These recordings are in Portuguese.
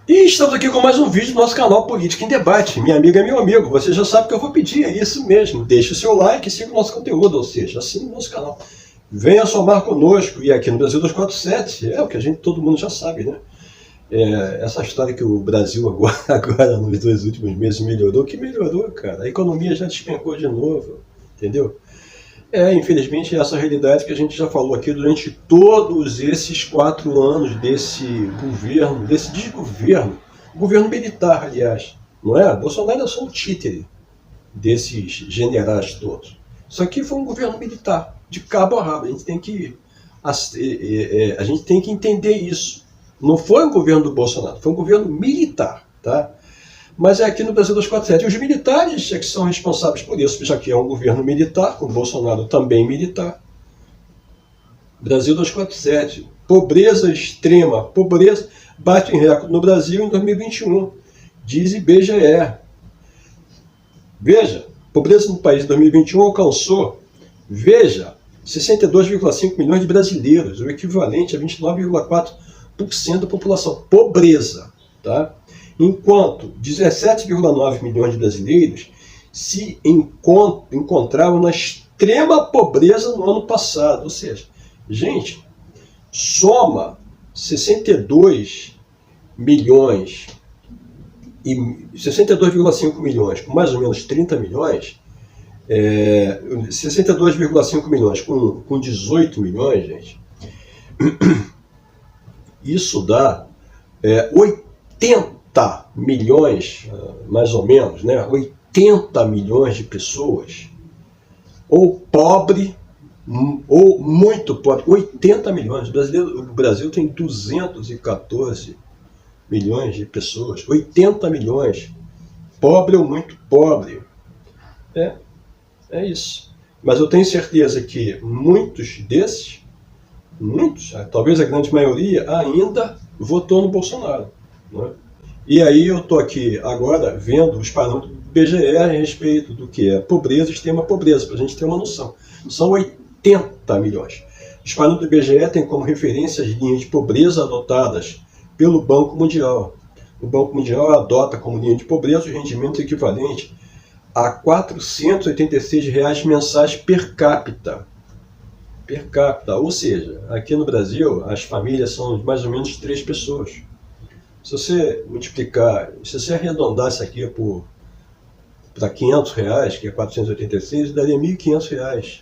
E estamos aqui com mais um vídeo do nosso canal Política em Debate. Minha amiga e meu amigo, você já sabe o que eu vou pedir, é isso mesmo. Deixe o seu like e siga o nosso conteúdo, ou seja, assine o nosso canal. Venha somar conosco, e aqui no Brasil 247, é o que todo mundo já sabe, né? Essa história que o Brasil agora nos 2 últimos meses melhorou, que melhorou, cara. A economia já despencou de novo, entendeu? Infelizmente, essa realidade que a gente já falou aqui durante todos esses 4 anos desse governo, desse desgoverno, governo militar, aliás, não é? Bolsonaro é só um títere desses generais todos. Isso aqui foi um governo militar, de cabo a rabo. A gente tem que entender isso. Não foi um governo do Bolsonaro, foi um governo militar, tá? Mas é aqui no Brasil 247. E os militares é que são responsáveis por isso, já que é um governo militar, com Bolsonaro também militar. Brasil 247. Pobreza extrema. Pobreza bate em recorde no Brasil em 2021. Diz IBGE. Veja, pobreza no país em 2021 alcançou, 62,5 milhões de brasileiros, o equivalente a 29,4% da população. Pobreza, tá? Enquanto 17,9 milhões de brasileiros se encontravam na extrema pobreza no ano passado. Ou seja, gente, soma 62 milhões e 62,5 milhões com mais ou menos 30 milhões, 62,5 milhões com 18 milhões, gente, isso dá 80 milhões, mais ou menos, né? 80 milhões de pessoas, ou pobre, ou muito pobre. 80 milhões. O Brasil tem 214 milhões de pessoas. 80 milhões. Pobre ou muito pobre. É isso. Mas eu tenho certeza que muitos desses, talvez a grande maioria, ainda votou no Bolsonaro, não é? E aí eu estou aqui agora vendo os parâmetros do IBGE a respeito do que é pobreza, extrema pobreza, para a gente ter uma noção. São 80 milhões. Os parâmetros do IBGE têm como referência as linhas de pobreza adotadas pelo Banco Mundial. O Banco Mundial adota como linha de pobreza o rendimento equivalente a R$ 486 mensais per capita. Per capita, ou seja, aqui no Brasil as famílias são de mais ou menos 3 pessoas. Se você multiplicar, se você arredondar isso aqui para R$ 500, que é 486, daria R$ 1.500.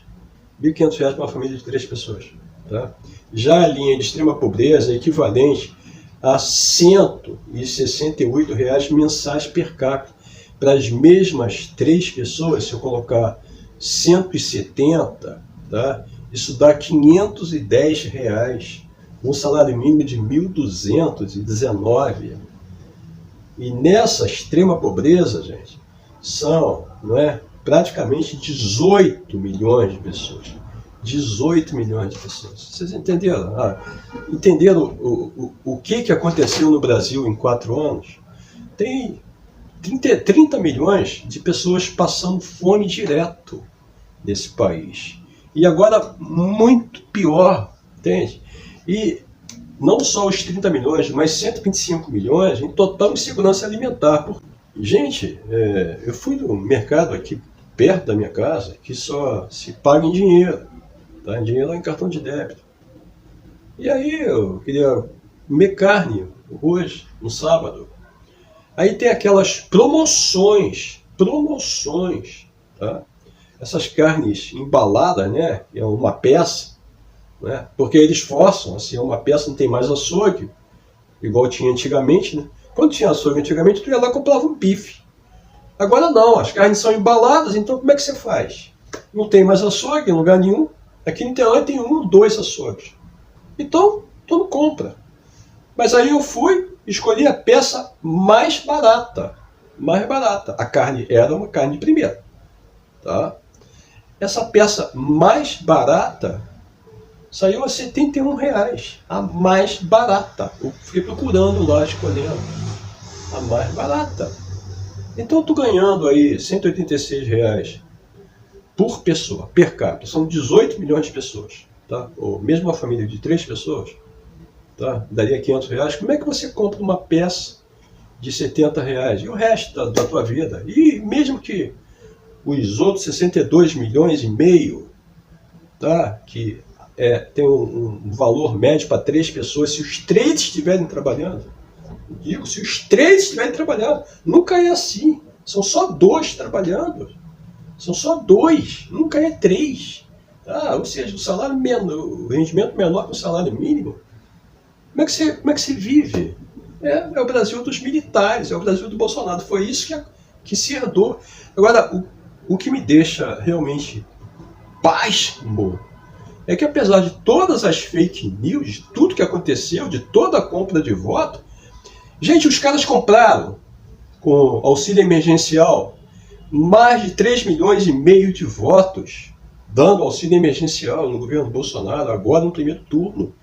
R$ 1.500 para uma família de 3 pessoas. Tá? Já a linha de extrema pobreza é equivalente a R$ 168 mensais per capita. Para as mesmas 3 pessoas, se eu colocar 170, tá? Isso dá R$ 510. Um salário mínimo de 1.219. E nessa extrema pobreza, gente, são, praticamente 18 milhões de pessoas. 18 milhões de pessoas. Vocês entenderam? Entenderam o que aconteceu no Brasil em 4 anos? Tem 30 milhões de pessoas passando fome direto nesse país. E agora, muito pior, entende? E não só os 30 milhões, mas 125 milhões em total insegurança alimentar. Gente, eu fui no mercado aqui perto da minha casa, que só se paga em dinheiro, tá? Em dinheiro ou em cartão de débito. E aí eu queria comer carne hoje, no sábado. Aí tem aquelas promoções, tá? Essas carnes embaladas, né? É uma peça. Né? Porque eles forçam, assim, uma peça não tem mais açougue, igual tinha antigamente, né? Quando tinha açougue antigamente, tu ia lá e comprava um bife. Agora não, as carnes são embaladas, então como é que você faz? Não tem mais açougue em lugar nenhum. Aqui no Niterói tem 1 ou 2 açougues. Então, tu não compra. Mas aí eu fui, escolhi a peça mais barata. Mais barata. A carne era uma carne de primeira. Tá? Essa peça mais barata saiu a R$ 71, a mais barata. Eu fui procurando lá, escolhendo a mais barata. Então eu estou ganhando aí R$ 186 por pessoa, per capita. São 18 milhões de pessoas. Tá? Ou mesmo uma família de 3 pessoas, tá? Daria R$ 500. Como é que você compra uma peça de R$ 70 e o resto da tua vida. E mesmo que os outros 62,5 milhões, tá, que tem um valor médio para 3 pessoas, se os 3 estiverem trabalhando, digo, se os 3 estiverem trabalhando, nunca é assim. São só 2 trabalhando. São só 2, nunca é 3. Tá? Ou seja, o salário menor, o rendimento menor que o salário mínimo. Como é que você vive? É o Brasil dos militares, é o Brasil do Bolsonaro. Foi isso que se herdou. Agora, o que me deixa realmente pasmo é que, apesar de todas as fake news, de tudo que aconteceu, de toda a compra de voto, gente, os caras compraram, com auxílio emergencial, mais de 3,5 milhões de votos, dando auxílio emergencial no governo Bolsonaro, agora no primeiro turno.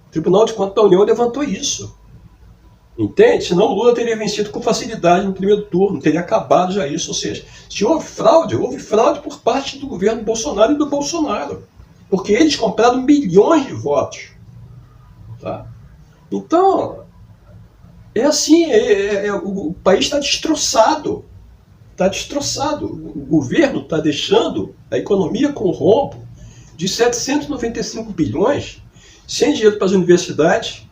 O Tribunal de Contas da União levantou isso. Entende? Senão o Lula teria vencido com facilidade no primeiro turno, teria acabado já isso. Ou seja, se houve fraude por parte do governo Bolsonaro e do Bolsonaro. Porque eles compraram milhões de votos. Tá? Então, é assim, o país está destroçado. Está destroçado. O governo está deixando a economia com rombo de 795 bilhões, sem dinheiro para as universidades,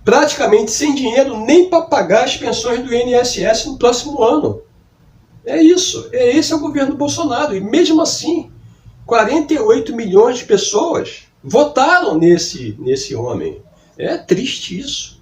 praticamente sem dinheiro nem para pagar as pensões do INSS no próximo ano. É isso. Esse é o governo Bolsonaro. E mesmo assim, 48 milhões de pessoas votaram nesse homem. É triste isso.